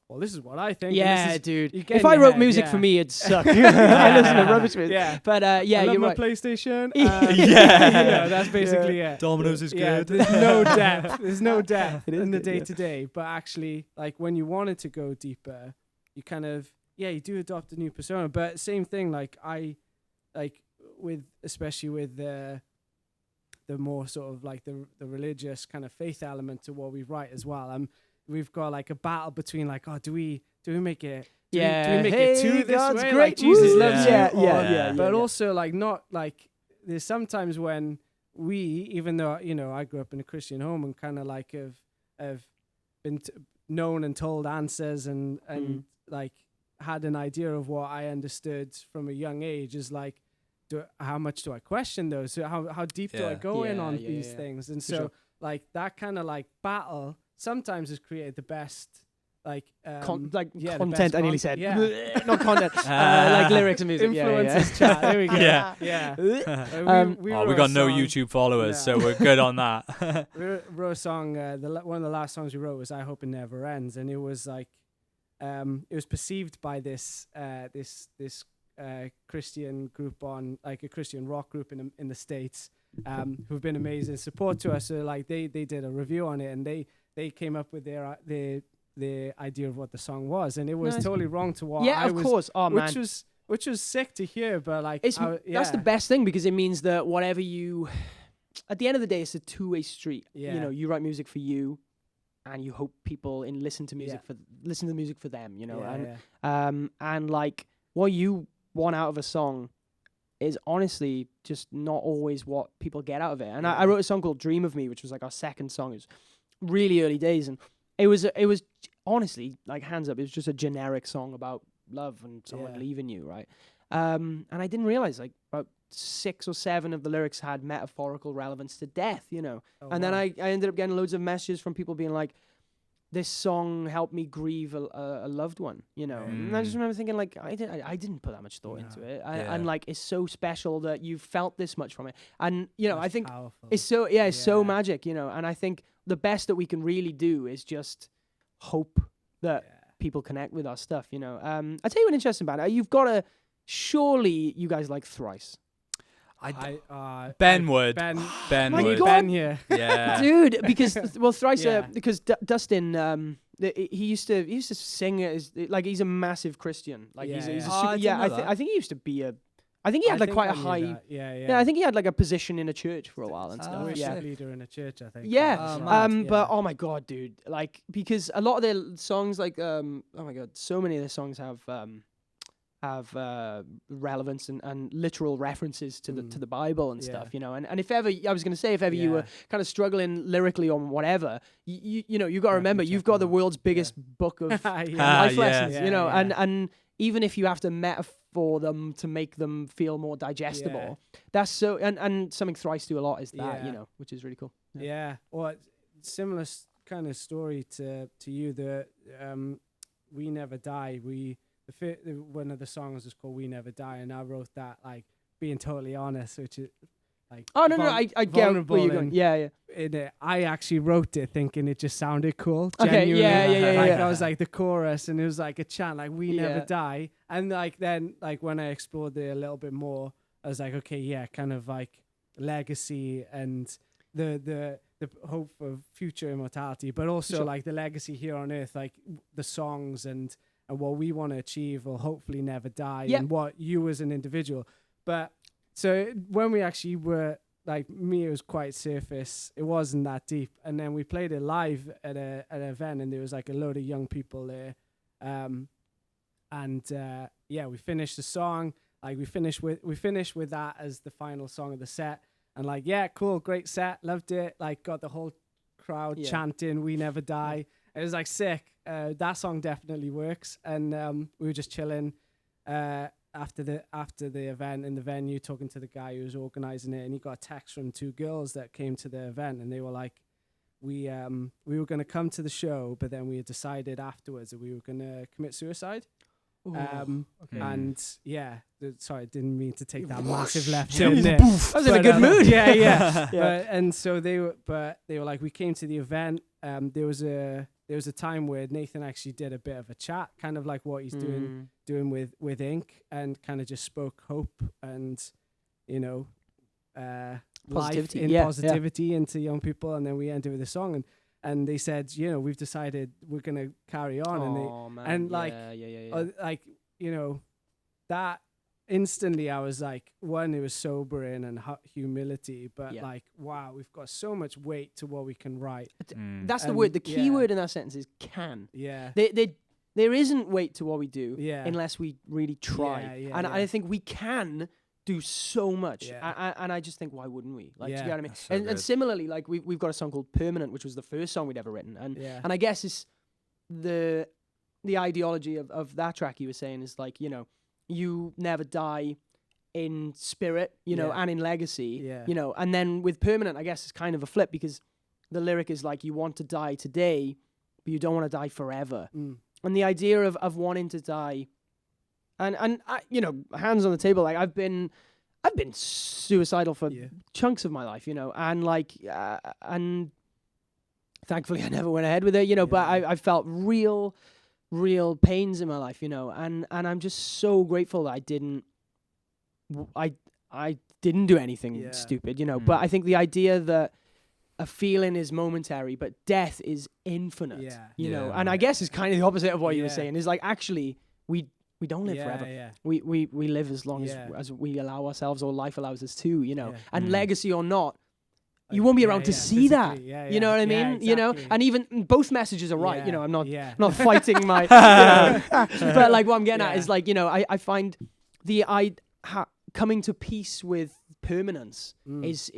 well, this is what I think. Yeah, dude. If I wrote music for me, it'd suck. I listen to rubbish music. Yeah. But I love you're my right. PlayStation. That's basically it. Domino's is good. There's no depth. There's no depth in the day-to-day. But actually, like when you wanted to go deeper, you kind of you do adopt a new persona. But same thing, like especially with the more sort of like the religious kind of faith element to what we write as well. We've got like a battle between like, do we make it? Do we make it to this God's way? Great. Like Jesus loves you. But also like not like there's sometimes when we, even though I grew up in a Christian home and kind of like have been known and told answers and like had an idea of what I understood from a young age is like. How much do I question those? So how deep do I go in on these things? And so like that kind of like battle sometimes has created the best like content. I nearly said not content, like lyrics and music. Influences chat. There we go. We got no YouTube followers, so we're good on that. We wrote a song. One of the last songs we wrote was "I Hope It Never Ends," and it was like it was perceived by this Christian group on like a Christian rock group in the States who've been amazing support to us. So like they did a review on it, and they came up with their idea of what the song was, and it was totally wrong to what I was. Of course. Oh man. Which was sick to hear, but like that's the best thing because it means that whatever you, at the end of the day, it's a two-way street. You know, you write music for you, and you hope people listen to music for them. You know, and like what you want out of a song is honestly just not always what people get out of it. And I wrote a song called Dream of Me, which was like our second song. It was really early days, and it was honestly, like, hands up, it was just a generic song about love and someone leaving you, right? And I didn't realize, like, about 6 or 7 of the lyrics had metaphorical relevance to death, you know. Then I ended up getting loads of messages from people being like, this song helped me grieve a loved one, you know. And I just remember thinking, like, I didn't put that much thought into it. And, like, it's so special that you felt this much from it. And, you know, I think powerful. It's so, it's so magic, you know. And I think the best that we can really do is just hope that people connect with our stuff, you know. I'll tell you an interesting about it. You've got to, surely you guys like Thrice. Ben would. Ben would. Ben, yeah. Dude, because Thrice, because Dustin, he used to sing like, he's a massive Christian. Like, he's a super, I think he used to be I think he had like quite a high. Yeah, I think he had like a position in a church for a while and stuff. Worship leader in a church, I think. But oh my god, dude! Like, because a lot of their songs, like, oh my god, so many of their songs have relevance and literal references to the Bible and stuff, you know. And if ever, I was going to say, if ever you were kind of struggling lyrically on whatever, you know, you got to remember, you've got the world's biggest book of life lessons, you know. And even if you have to metaphor them to make them feel more digestible, that's so. And something Thrice do a lot is that, you know, which is really cool. Yeah. Well, similar kind of story to you. The We Never Die. One of the songs is called We Never Die, and I wrote that, like, being totally honest, which is like, I get where you're going. Yeah. In it, I actually wrote it thinking it just sounded cool. Okay, genuinely. yeah. I was like the chorus, and it was like a chant, like, we never die. And like, then, like, when I explored it a little bit more, I was like, okay, kind of like legacy and the hope for future immortality, but also like the legacy here on earth, like the songs and what we want to achieve will hopefully never die, and what you as an individual. But so when we actually were, like, me, it was quite surface. It wasn't that deep. And then we played it live at an event, and there was like a load of young people there. We finished the song. Like, we finished with that as the final song of the set. And like, cool, great set, loved it. Like, got the whole crowd chanting "We Never Die." It was like sick. That song definitely works. And we were just chilling after the event in the venue, talking to the guy who was organizing it, and he got a text from 2 girls that came to the event, and they were like, we were going to come to the show, but then we had decided afterwards that we were going to commit suicide. And sorry, I didn't mean to take that massive left turn there. I was in a good mood. And so they were like, we came to the event. There was a time where Nathan actually did a bit of a chat, kind of like what he's doing with Ink, and kind of just spoke hope and, you know, positivity into young people. And then we ended with a song, and they said, you know, we've decided we're gonna carry on. Like, you know, that instantly I was like, one, it was sobering and humility, but like, wow, we've got so much weight to what we can write. That's the word. The key word in that sentence is can. There isn't weight to what we do unless we really try. And I think we can do so much. And I just think, why wouldn't we? Like, do you know what I mean? So and similarly, like, we've got a song called Permanent, which was the first song we'd ever written. And I guess it's the ideology of that track you were saying is like, you know, you never die in spirit, you know, and in legacy, you know. And then with Permanent, I guess it's kind of a flip, because the lyric is like, you want to die today, but you don't want to die forever. And the idea of wanting to die, and I, you know, hands on the table, like, I've been suicidal for chunks of my life, you know, and like, and thankfully I never went ahead with it, you know, but I felt real pains in my life, you know, and I'm just so grateful that I didn't do anything stupid, you know. But I think the idea that a feeling is momentary, but death is infinite, you know, and I guess it's kind of the opposite of what you were saying, is like, actually we don't live forever. We live as long as we allow ourselves, or life allows us to, you know. And legacy or not, you won't be around to see that. You know what I mean? Exactly. You know, and even both messages are right. You know, I'm not fighting my. You know, but like, what I'm getting at is like, you know, I find coming to peace with permanence is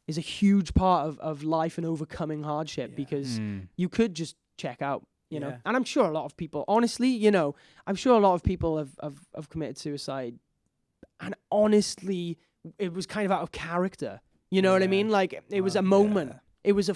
a huge part of life and overcoming hardship, because you could just check out, you know. And I'm sure a lot of people, honestly, you know, I'm sure a lot of people have committed suicide, and honestly, it was kind of out of character. You know what I mean? Like, it was a moment. It was a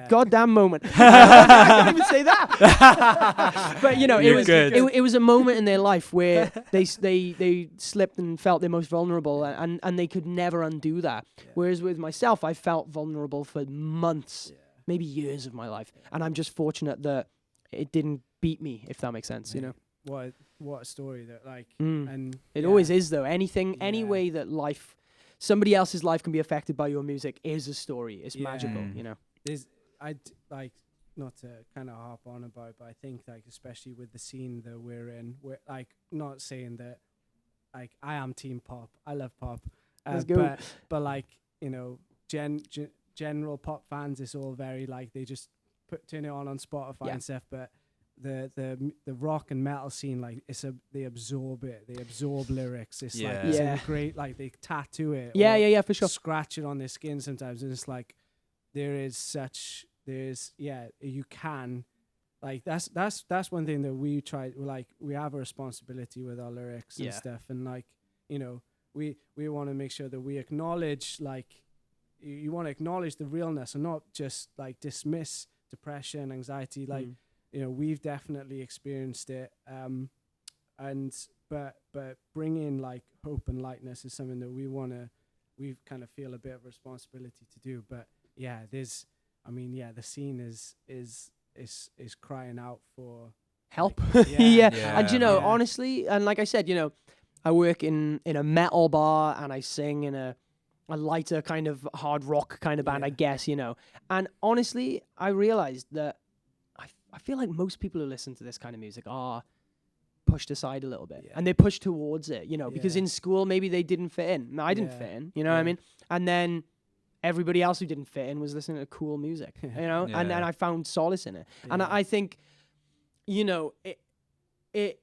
goddamn moment. I can't even say that. But you know, it was a moment in their life where they slipped and felt their most vulnerable, and they could never undo that. Whereas with myself, I felt vulnerable for months, maybe years of my life, and I'm just fortunate that it didn't beat me, if that makes sense. You know. What a story that, like, and it always is, though. Any way that somebody else's life can be affected by your music is a story. It's magical, you know. I'd like, not to kind of harp on about, but I think, like, especially with the scene that we're in, we're like, not saying that, like, I am team pop. I love pop. Let's go. But like, you know, general pop fans, it's all very like, they just turn it on Spotify and stuff. But the rock and metal scene, like, they absorb it. They absorb lyrics. It's like, it's great, like, they tattoo it. Yeah, for sure. Scratch it on their skin sometimes, and it's like, you can, like, that's one thing that we try, like, we have a responsibility with our lyrics and stuff, and, like, you know, we want to make sure that we acknowledge, like, you want to acknowledge the realness and not just, like, dismiss depression, anxiety, like, you know, we've definitely experienced it, but bringing, like, hope and lightness is something that we kind of feel a bit of responsibility to do. But the scene is crying out for help. And you know, honestly, and like I said, you know, I work in a metal bar, and I sing in a lighter kind of hard rock kind of band, I guess, you know. And honestly, I realized that I feel like most people who listen to this kind of music are pushed aside a little bit, and they're pushed towards it, you know, because in school maybe they didn't fit in. No, I didn't fit in, you know what I mean? And then everybody else who didn't fit in was listening to cool music, you know, and I found solace in it. And I think, you know, it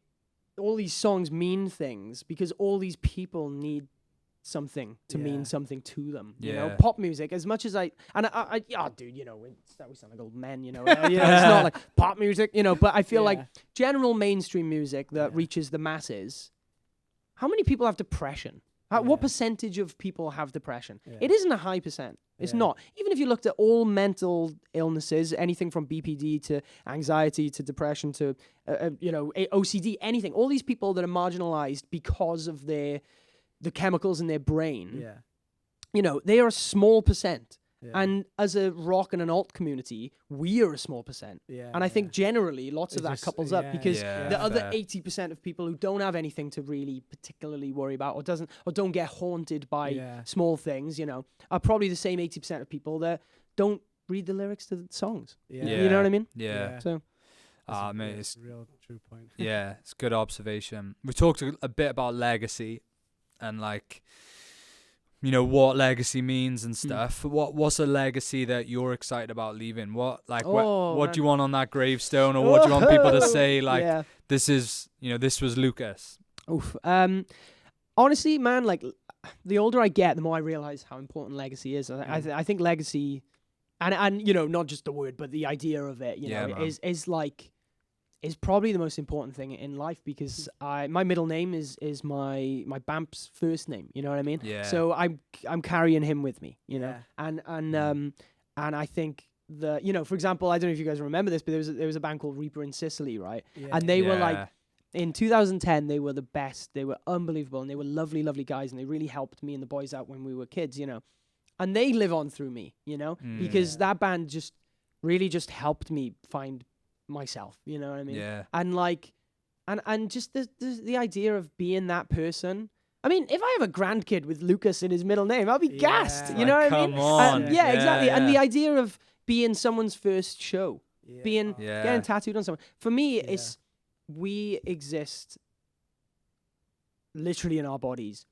all these songs mean things because all these people need something to mean something to them, you know. Pop music, as much as I dude, you know, we sound like old men, you know. You know, it's not like pop music, you know, but I feel like general mainstream music that reaches the masses. How many people have depression? What percentage of people have depression? It isn't a high percent. It's not. Even if you looked at all mental illnesses, anything from BPD to anxiety to depression to you know, OCD, anything, all these people that are marginalized because of the chemicals in their brain, you know, they are a small percent. And as a rock and an alt community, we are a small percent. And I think generally lots of that couples up because the other 80% of people who don't have anything to really particularly worry about or don't get haunted by small things, you know, are probably the same 80% of people that don't read the lyrics to the songs. You know what I mean? So mate, it's a real true point. It's a good observation. We talked a bit about legacy and, like, you know, what legacy means and stuff. What's a legacy that you're excited about leaving? What do you want on that gravestone, or what do you want people to say, like, this is, you know, this was Lucas? Honestly, man, like, the older I get, the more I realize how important legacy is. I think legacy, and you know, not just the word, but the idea of it, you know, is probably the most important thing in life, because my middle name is my Bamp's first name, you know what I mean? So I'm carrying him with me, you know. And I think the, you know, for example, I don't know if you guys remember this, but there was a band called Reaper in Sicily, right? And they were like, in 2010, they were the best. They were unbelievable, and they were lovely, lovely guys, and they really helped me and the boys out when we were kids, you know. And they live on through me, you know, because that band just really just helped me find myself, you know what I mean? And like, and just the idea of being that person. I mean, if I have a grandkid with Lucas in his middle name, I'll be gassed, you know what I mean? Come on. Exactly. And the idea of being someone's first show, getting tattooed on someone. For me, it's, we exist literally in our bodies.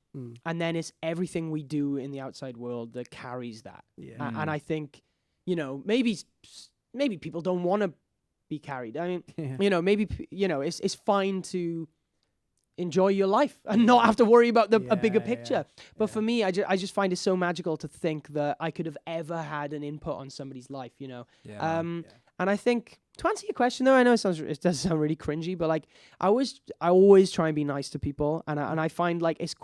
And then it's everything we do in the outside world that carries that. And I think, you know, maybe people don't want to be carried. I mean, you know, maybe, you know, it's fine to enjoy your life and not have to worry about a bigger picture. But for me, I just find it so magical to think that I could have ever had an input on somebody's life, you know. And I think, to answer your question though, I know it does sound really cringy, but like I always try and be nice to people, and I find like it's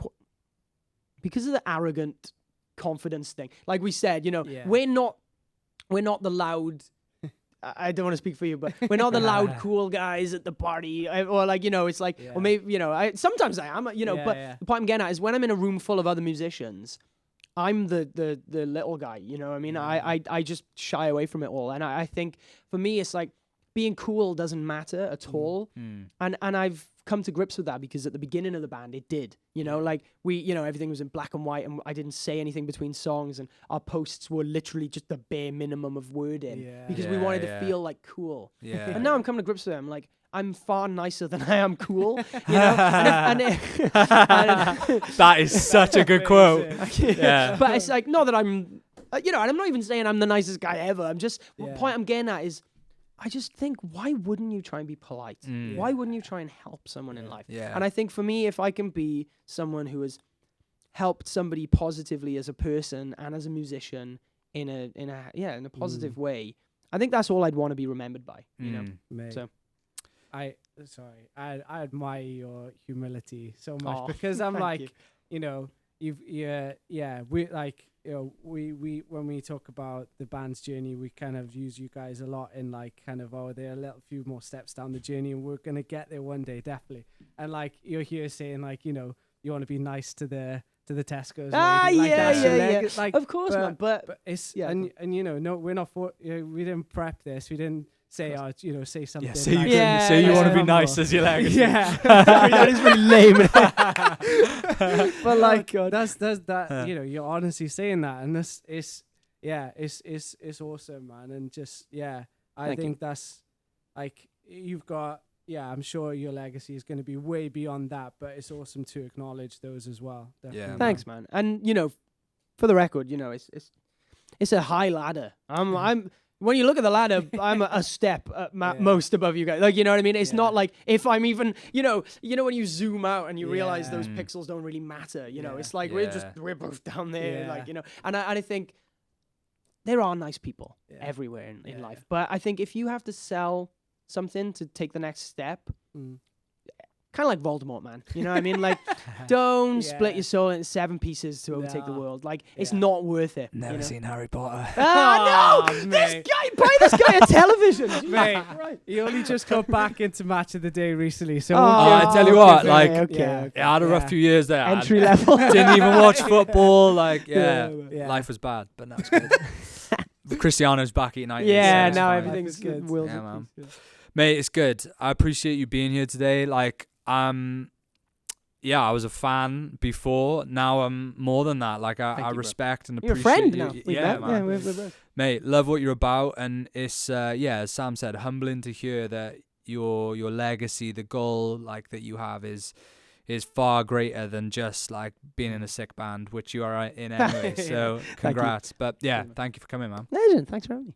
because of the arrogant confidence thing. Like we said, you know, we're not the loud. I don't want to speak for you, but we're not the loud, cool guys at the party, or like, you know, it's like, or maybe, you know, sometimes I am, you know, but the point I'm getting at is when I'm in a room full of other musicians, I'm the little guy, you know what I mean? I just shy away from it all. And I think for me, it's like being cool doesn't matter at all. And I've come to grips with that because at the beginning of the band, it did, you know, like you know, everything was in black and white and I didn't say anything between songs and our posts were literally just the bare minimum of wording because we wanted to feel like cool. And now I'm coming to grips with it. I'm like, I'm far nicer than I am cool, you know. That is such a good quote. But it's like, not that I'm, you know, and I'm not even saying I'm the nicest guy ever. I'm just, the point I'm getting at is, I just think, why wouldn't you try and be polite? Why wouldn't you try and help someone in life? And I think for me, if I can be someone who has helped somebody positively as a person and as a musician in a positive way, I think that's all I'd want to be remembered by. You know, mate. So. I admire your humility so much because I'm like, you know, we like, you know, we when we talk about the band's journey, we kind of use you guys a lot in like kind of, they're a little few more steps down the journey and we're gonna get there one day, definitely. And like you're here saying like, you know, you want to be nice to the Tesco's. Like, of course, man. But it's and you know, no, we're not we didn't prep this. We didn't say, you know, say something. Say you want to be nice as your legacy. That is really lame. But like, that's that. You know, you're honestly saying that, and this is, it's awesome, man. And just I think that's like you've got. I'm sure your legacy is going to be way beyond that, but it's awesome to acknowledge those as well. Definitely. Thanks, man. And you know, for the record, you know, it's a high ladder. I'm when you look at the ladder, I'm a step most above you guys. Like, you know what I mean? It's not like if I'm even, you know when you zoom out and you realize those pixels don't really matter. You know, it's like we're both down there. Like, you know, and I think there are nice people everywhere in life, but I think if you have to sell something to take the next step, kind of like Voldemort, man. You know what I mean? Like, don't split your soul into 7 pieces to overtake the world. Like, it's not worth it. Never seen Harry Potter. Oh, no! Buy this guy a television. Mate, he only just got back into Match of the Day recently. So I tell you what, like, I had a rough few years there. Entry level. Didn't even watch football. Like, life was bad, but now it's good. Cristiano's back at United. Yeah, now everything's good. Man. Mate, it's good. I appreciate you being here today. Like, I was a fan before. Now I'm more than that. Like, I respect and appreciate you're a friend you. now. Man. We're Mate, love what you're about, and it's as Sam said, humbling to hear that your legacy, the goal like that you have is far greater than just like being in a sick band, which you are in anyway. So congrats. But thank you for coming, man. Legend, thanks for having me.